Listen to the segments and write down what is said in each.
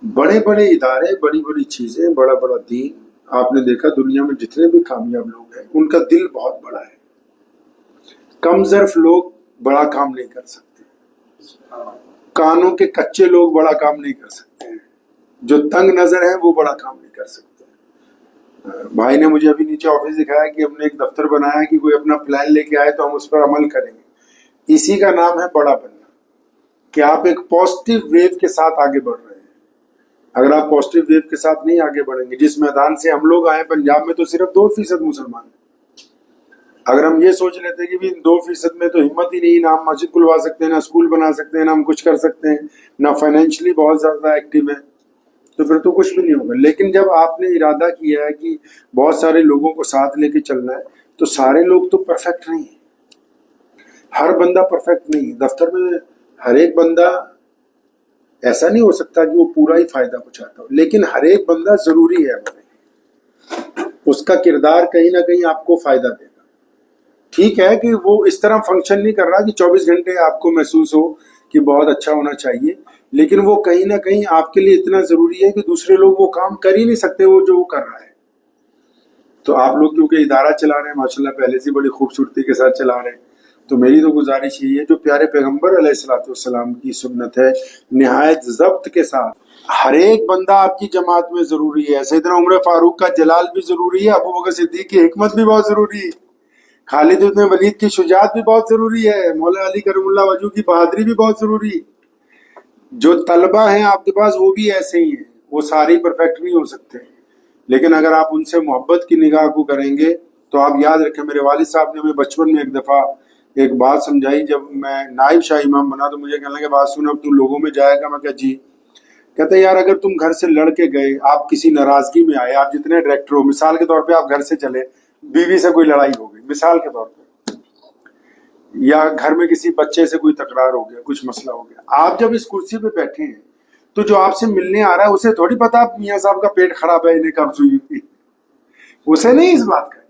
بڑے بڑے ادارے، بڑی بڑی چیزیں، بڑا بڑا دین، آپ نے دیکھا دنیا میں جتنے بھی کامیاب لوگ ہیں ان کا دل بہت بڑا ہے. کم ظرف لوگ بڑا کام نہیں کر سکتے، کانوں کے کچے لوگ بڑا کام نہیں کر سکتے ہیں، جو تنگ نظر ہیں وہ بڑا کام نہیں کر سکتے. بھائی نے مجھے ابھی نیچے آفس دکھایا کہ ہم نے ایک دفتر بنایا کہ کوئی اپنا پلان لے کے آئے تو ہم اس پر عمل کریں گے. اسی کا نام ہے بڑا بننا، کہ آپ ایک پازیٹیو ویو کے ساتھ آگے بڑھ رہے ہیں. اگر آپ پازیٹیو ویو کے ساتھ نہیں آگے بڑھیں گے، جس میدان سے ہم لوگ آئے پنجاب میں تو صرف 2% مسلمان ہیں. اگر ہم یہ سوچ لیتے کہ 2% میں تو ہمت ہی نہیں، نہ ہم مسجد کھلوا سکتے ہیں، نہ اسکول بنا سکتے ہیں، نہ ہم کچھ کر سکتے ہیں، نہ فائنینشلی بہت زیادہ ایکٹیو ہے، تو پھر تو کچھ بھی نہیں ہوگا. لیکن جب آپ نے ارادہ کیا ہے کہ بہت سارے لوگوں کو ساتھ لے کے چلنا ہے، تو سارے لوگ تو پرفیکٹ نہیں ہیں، ہر بندہ پرفیکٹ نہیں ہے. دفتر میں ہر ایک بندہ ایسا نہیں ہو سکتا کہ وہ پورا ہی فائدہ پہنچاتا ہو، لیکن ہر ایک بندہ ضروری ہے. اس کا کردار کہیں نہ کہیں آپ کو فائدہ دے گا. ٹھیک ہے کہ وہ اس طرح فنکشن نہیں کر رہا کہ 24 گھنٹے آپ کو محسوس ہو کہ بہت اچھا ہونا چاہیے، لیکن وہ کہیں نہ کہیں آپ کے لیے اتنا ضروری ہے کہ دوسرے لوگ وہ کام کر ہی نہیں سکتے وہ جو وہ کر رہا ہے. تو آپ لوگ کیونکہ ادارہ چلا رہے ہیں ماشاءاللہ، پہلے سے بڑی خوبصورتی کے ساتھ چلا رہے ہیں، تو میری تو گزارش یہی ہے جو پیارے پیغمبر علیہ الصلوۃ والسلام کی سنت ہے، نہایت ضبط کے ساتھ. ہر ایک بندہ آپ کی جماعت میں ضروری ہے. سیدنا عمر فاروق کا جلال بھی ضروری ہے، ابو بکر صدیق کی حکمت بھی بہت ضروری ہے، خالد بن ولید کی شجاعت بھی بہت ضروری ہے، مولا علی کرم اللہ وجہہ کی بہادری بھی بہت ضروری ہے. جو طلبہ ہیں آپ کے پاس وہ بھی ایسے ہی ہیں، وہ سارے پرفیکٹ نہیں ہو سکتے، لیکن اگر آپ ان سے محبت کی نگاہ کو کریں گے تو آپ یاد رکھیں. میرے والد صاحب نے ہمیں بچپن میں ایک دفعہ ایک بات سمجھائی، جب میں نائب شاہ امام بنا تو مجھے کہنے لگے بات سن اب تو لوگوں میں جائے گا. میں کہا جی. کہتے یار اگر تم گھر سے لڑ کے گئے، آپ کسی ناراضگی میں آئے، آپ جتنے ڈائریکٹر ہو، مثال کے طور پہ آپ گھر سے چلے، بیوی سے کوئی لڑائی ہو گئی مثال کے طور پہ، یا گھر میں کسی بچے سے کوئی تکرار ہو گیا، کچھ مسئلہ ہو گیا، آپ جب اس کرسی پہ بیٹھے ہیں تو جو آپ سے ملنے آ رہا ہے اسے تھوڑی پتا میاں صاحب کا پیٹ خراب ہے، انہیں کب سوئی ہوئی، اسے نہیں اس بات کا.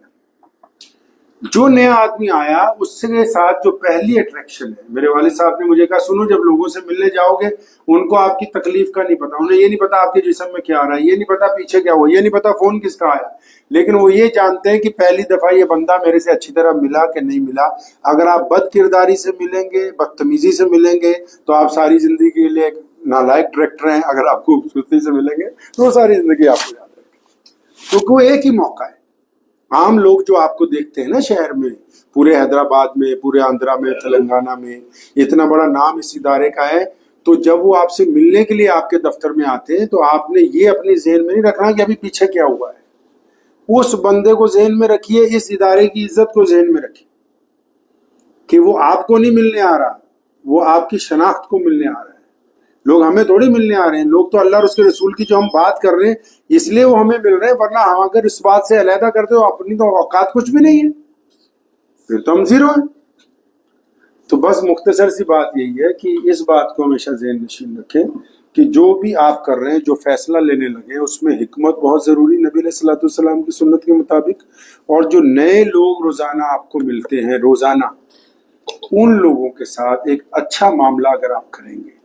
جو نیا آدمی آیا اس کے ساتھ جو پہلی اٹریکشن ہے، میرے والد صاحب نے مجھے کہا سنو جب لوگوں سے ملنے جاؤ گے ان کو آپ کی تکلیف کا نہیں پتا، انہیں یہ نہیں پتا آپ کے جسم میں کیا آ رہا ہے، یہ نہیں پتا پیچھے کیا ہوا، یہ نہیں پتا فون کس کا آیا، لیکن وہ یہ جانتے ہیں کہ پہلی دفعہ یہ بندہ میرے سے اچھی طرح ملا کہ نہیں ملا. اگر آپ بد کرداری سے ملیں گے، بدتمیزی سے ملیں گے تو آپ ساری زندگی کے لیے ایک نالائق ڈائریکٹر ہیں. اگر آپ خوبصورتی سے ملیں گے تو وہ ساری زندگی آپ کو یاد رکھیں گے، کیونکہ وہ ایک ہی موقع ہے. عام لوگ جو آپ کو دیکھتے ہیں نا شہر میں، پورے حیدرآباد میں، پورے آندھرا میں، تلنگانہ میں، اتنا بڑا نام اس ادارے کا ہے، تو جب وہ آپ سے ملنے کے لیے آپ کے دفتر میں آتے ہیں تو آپ نے یہ اپنے ذہن میں نہیں رکھنا کہ ابھی پیچھے کیا ہوا ہے. اس بندے کو ذہن میں رکھیے، اس ادارے کی عزت کو ذہن میں رکھیے کہ وہ آپ کو نہیں ملنے آ رہا، وہ آپ کی شناخت کو ملنے آ رہا ہے. لوگ ہمیں تھوڑی ملنے آ رہے ہیں، لوگ تو اللہ اور اس کے رسول کی جو ہم بات کر رہے ہیں اس لیے وہ ہمیں مل رہے ہیں، ورنہ ہم اگر اس بات سے علیحدہ کرتے ہو اپنی تو اوقات کچھ بھی نہیں ہے، پھر تو ہم زیرو ہیں. تو بس مختصر سی بات یہی ہے کہ اس بات کو ہمیشہ ذہن نشین رکھیں کہ جو بھی آپ کر رہے ہیں، جو فیصلہ لینے لگے اس میں حکمت بہت ضروری نبی علیہ الصلوۃ والسلام کی سنت کے مطابق. اور جو نئے لوگ روزانہ آپ کو ملتے ہیں روزانہ، ان لوگوں کے ساتھ ایک اچھا معاملہ اگر آپ کریں گے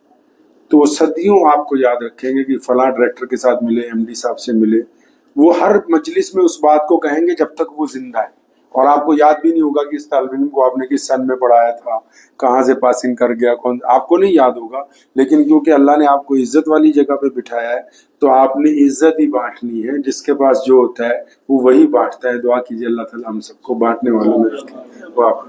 تو وہ صدیوں آپ کو یاد رکھیں گے کہ فلاں ڈائریکٹر کے ساتھ ملے، ایم ڈی صاحب سے ملے. وہ ہر مجلس میں اس بات کو کہیں گے جب تک وہ زندہ ہے، اور آپ کو یاد بھی نہیں ہوگا کہ اس طالب علم کو آپ نے کس سن میں پڑھایا تھا، کہاں سے پاسنگ کر گیا، کون، آپ کو نہیں یاد ہوگا. لیکن کیونکہ اللہ نے آپ کو عزت والی جگہ پہ بٹھایا ہے تو آپ نے عزت ہی بانٹنی ہے. جس کے پاس جو ہوتا ہے وہ وہی بانٹتا ہے. دعا کیجیے اللہ تعالیٰ ہم سب کو بانٹنے والوں میں رکھے. وہ آپ